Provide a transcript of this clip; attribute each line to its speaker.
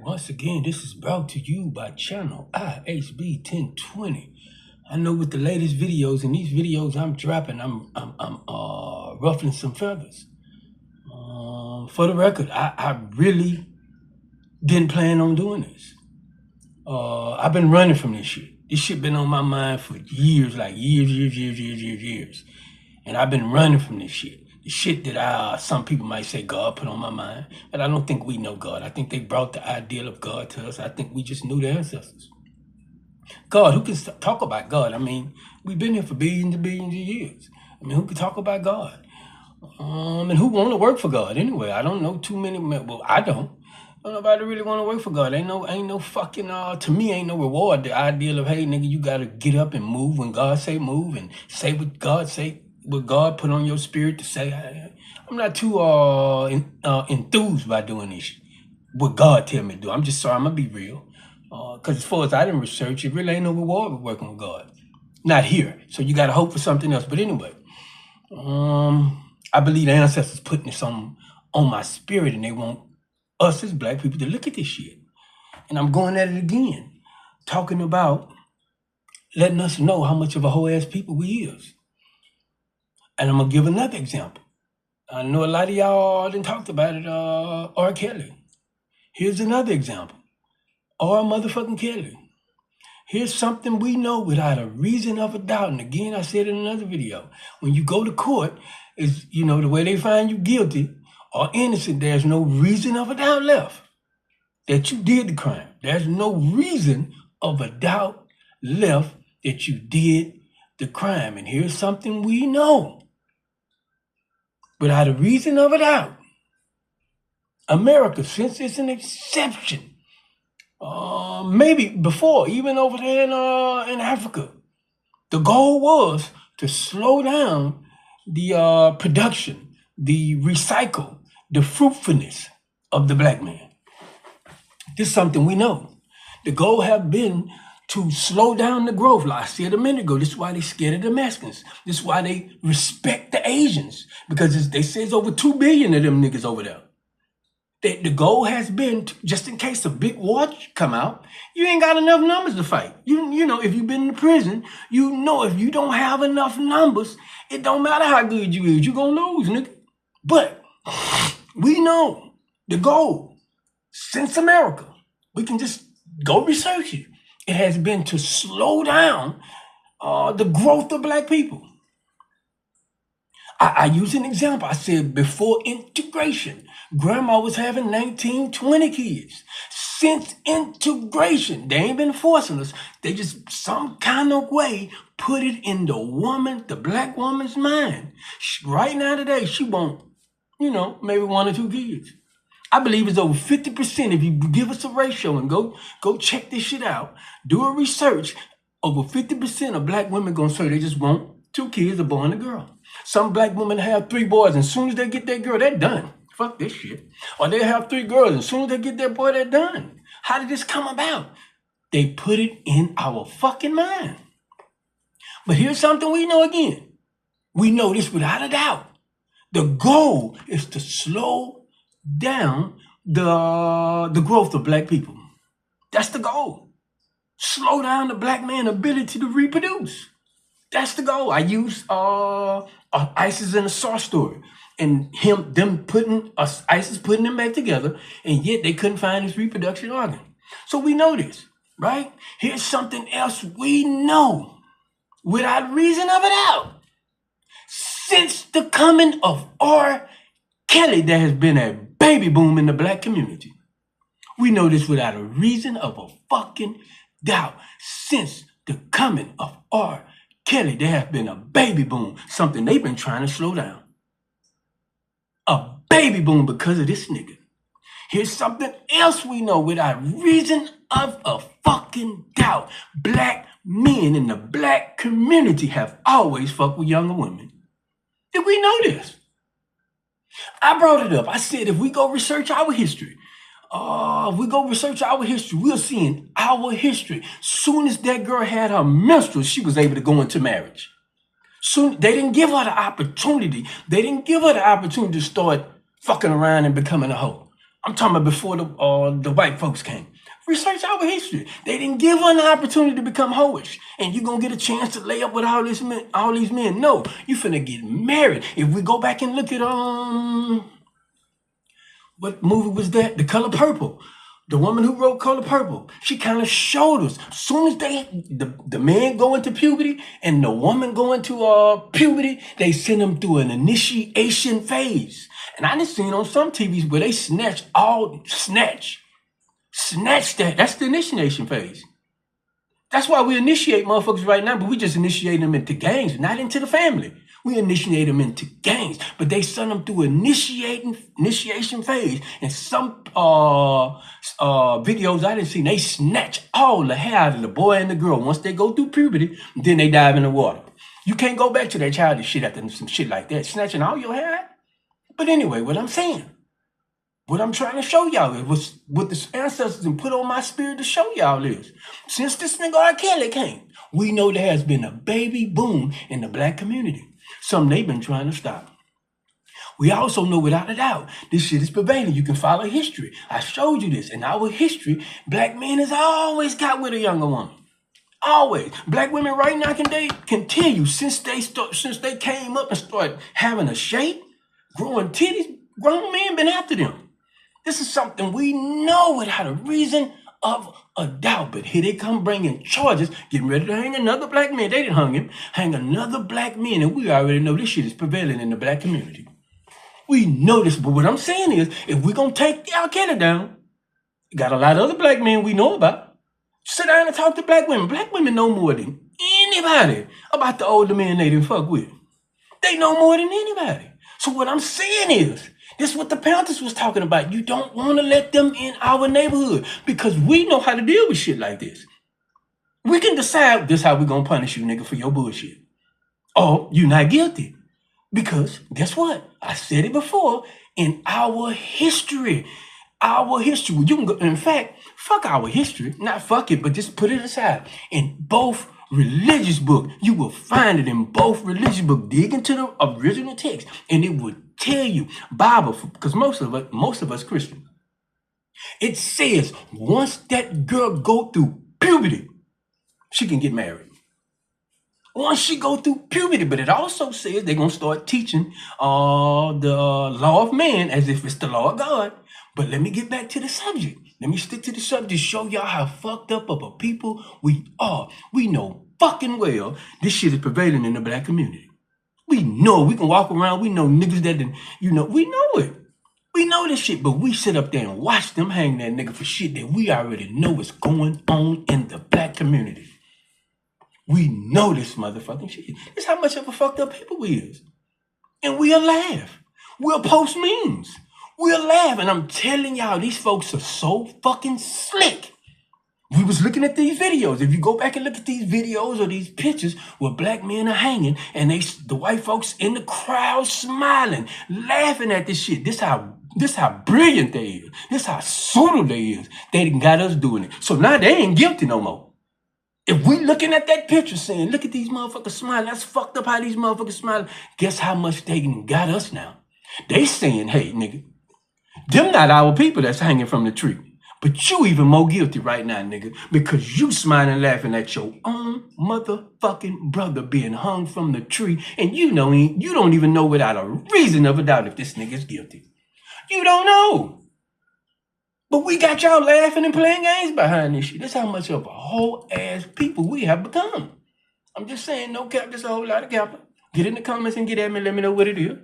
Speaker 1: Once again, this is brought to you by channel IHB 1020. I know with the latest videos, and these videos I'm dropping, I'm ruffling some feathers. For the record, I really didn't plan on doing this. I've been running from this shit. This shit been on my mind for years, like years. And I've been running from this shit. The shit that some people might say God put on my mind, but I don't think we know God. I think they brought the ideal of God to us. I think we just knew the ancestors. God, who can talk about God? I mean, we've been here for billions and billions of years. I mean, who can talk about God? And who want to work for God anyway? I don't know too many. Well, I don't. Nobody really want to work for God. Ain't no fucking, to me, ain't no reward. The ideal of, hey, nigga, you got to get up and move when God say move and say what God say, what God put on your spirit to say. I'm not too enthused by doing this, what God tell me to do. I'm just sorry, I'm going to be real. Because as far as I didn't research, it really ain't no reward with working with God. Not here. So you got to hope for something else. But anyway, I believe the ancestors putting this on my spirit, and they want us as black people to look at this shit. And I'm going at it again, talking about letting us know how much of a whole ass people we is. And I'm gonna give another example. I know a lot of y'all didn't talk about it, R. Kelly. Here's another example. R. motherfucking Kelly. Here's something we know without a reason of a doubt. And again, I said in another video, when you go to court, is the way they find you guilty or innocent, there's no reason of a doubt left that you did the crime. There's no reason of a doubt left that you did the crime. And here's something we know. Without a reason of a doubt, America, since it's an exception, maybe before, even over there in Africa, the goal was to slow down the production, the recycle, the fruitfulness of the black man. This is something we know. The goal have been to slow down the growth. Like I said a minute ago, this is why they scared of the Mexicans. This is why they respect the Asians, because they say it's over 2 billion of them niggas over there. The goal has been, just in case a big war come out, you ain't got enough numbers to fight. You know, if you've been in prison, you know if you don't have enough numbers, it don't matter how good you is, you're gonna lose, nigga. But we know the goal, since America, we can just go research it. It has been to slow down the growth of black people. I use an example. I said before integration, grandma was having 19, 20 kids. Since integration, they ain't been forcing us. They just some kind of way put it in the black woman's mind. Right now today, she want, maybe 1 or 2 kids. I believe it's over 50%. If you give us a ratio and go check this shit out, do a research, over 50% of black women gonna say they just want 2 kids, a boy and a girl. Some black women have 3 boys, and as soon as they get that girl, they're done. Fuck this shit. Or they have 3 girls, and as soon as they get that boy, they're done. How did this come about? They put it in our fucking mind. But here's something we know again. We know this without a doubt. The goal is to slow down the growth of black people. That's the goal. Slow down the black man's ability to reproduce. That's the goal. I use ISIS in a Sauce story, and ISIS putting them back together, and yet they couldn't find his reproduction organ. So we know this, right? Here's something else we know without reason of a doubt. Since the coming of R. Kelly, there has been a baby boom in the black community. We know this without a reason of a fucking doubt. Since the coming of R. Kelly, there has been a baby boom, something they've been trying to slow down. A baby boom because of this nigga. Here's something else we know without reason of a fucking doubt. Black men in the black community have always fucked with younger women. Did we know this? I brought it up. I said if we go research our history, we'll see in our history, soon as that girl had her menstrual, she was able to go into marriage. Soon, they didn't give her the opportunity. They didn't give her the opportunity to start fucking around and becoming a hoe. I'm talking about before the white folks came. Research our history. They didn't give her an opportunity to become hoish. And you gonna get a chance to lay up with all these men. No, you finna get married. If we go back and look at what movie was that? The Color Purple. The woman who wrote Color Purple, she kind of showed us. As soon as the man go into puberty and the woman go into puberty, they send them through an initiation phase. And I done seen on some TVs where they snatch that. That's the initiation phase. That's why we initiate motherfuckers right now, but we just initiate them into gangs, not into the family. We initiate them into gangs, but they send them through initiation phase. And some videos I didn't see, they snatch all the hair out of the boy and the girl once they go through puberty. Then they dive in the water. You can't go back to that childish shit after some shit like that, snatching all your hair out. But anyway, what I'm saying, what I'm trying to show y'all is what the ancestors and put on my spirit to show y'all is. Since this nigga R. Kelly came, we know there has been a baby boom in the black community. Something they've been trying to stop. We also know without a doubt, this shit is prevailing. You can follow history. I showed you this. In our history, black men has always got with a younger woman. Always. Black women right now can tell you since they came up and started having a shape, growing titties, grown men been after them. This is something we know without a reason of a doubt. But here they come bringing charges, getting ready to hang another black man. They didn't hang him. Hang another black man. And we already know this shit is prevailing in the black community. We know this. But what I'm saying is, if we're going to take R. Kelly down, got a lot of other black men we know about. Sit down and talk to black women. Black women know more than anybody about the older men they didn't fuck with. They know more than anybody. So what I'm saying is, this is what the Panthers was talking about. You don't want to let them in our neighborhood because we know how to deal with shit like this. We can decide this how we going to punish you, nigga, for your bullshit. Or you not guilty. Because guess what? I said it before. In our history, you can go, in fact, fuck our history. Not fuck it, but just put it aside. In both religious book, you will find it in both religious book. Dig into the original text, and it would tell you Bible, because most of us Christians. It says once that girl go through puberty, she can get married. Once she go through puberty, but it also says they're gonna start teaching the law of man as if it's the law of God. But let me get back to the subject. Let me stick to the subject, show y'all how fucked up of a people we are. We know fucking well this shit is prevailing in the black community. We know we can walk around. We know niggas that, we know it. We know this shit, but we sit up there and watch them hang that nigga for shit that we already know is going on in the black community. We know this motherfucking shit. This how much of a fucked up people we is. And we'll laugh. We'll post memes. We'll laugh. And I'm telling y'all, these folks are so fucking slick. We was looking at these videos. If you go back and look at these videos or these pictures where black men are hanging and the white folks in the crowd smiling, laughing at this shit. This how brilliant they is. This how subtle they is. They done got us doing it. So now they ain't guilty no more. If we looking at that picture saying, look at these motherfuckers smiling, that's fucked up how these motherfuckers smiling, guess how much they got us now? They saying, hey, nigga, them not our people that's hanging from the tree. But you even more guilty right now, nigga, because you smiling and laughing at your own motherfucking brother being hung from the tree, and you don't even know without a reason of a doubt if this nigga's guilty. You don't know. But we got y'all laughing and playing games behind this shit. That's how much of a whole ass people we have become. I'm just saying, no cap, just a whole lot of cap. Get in the comments and get at me. Let me know what it is.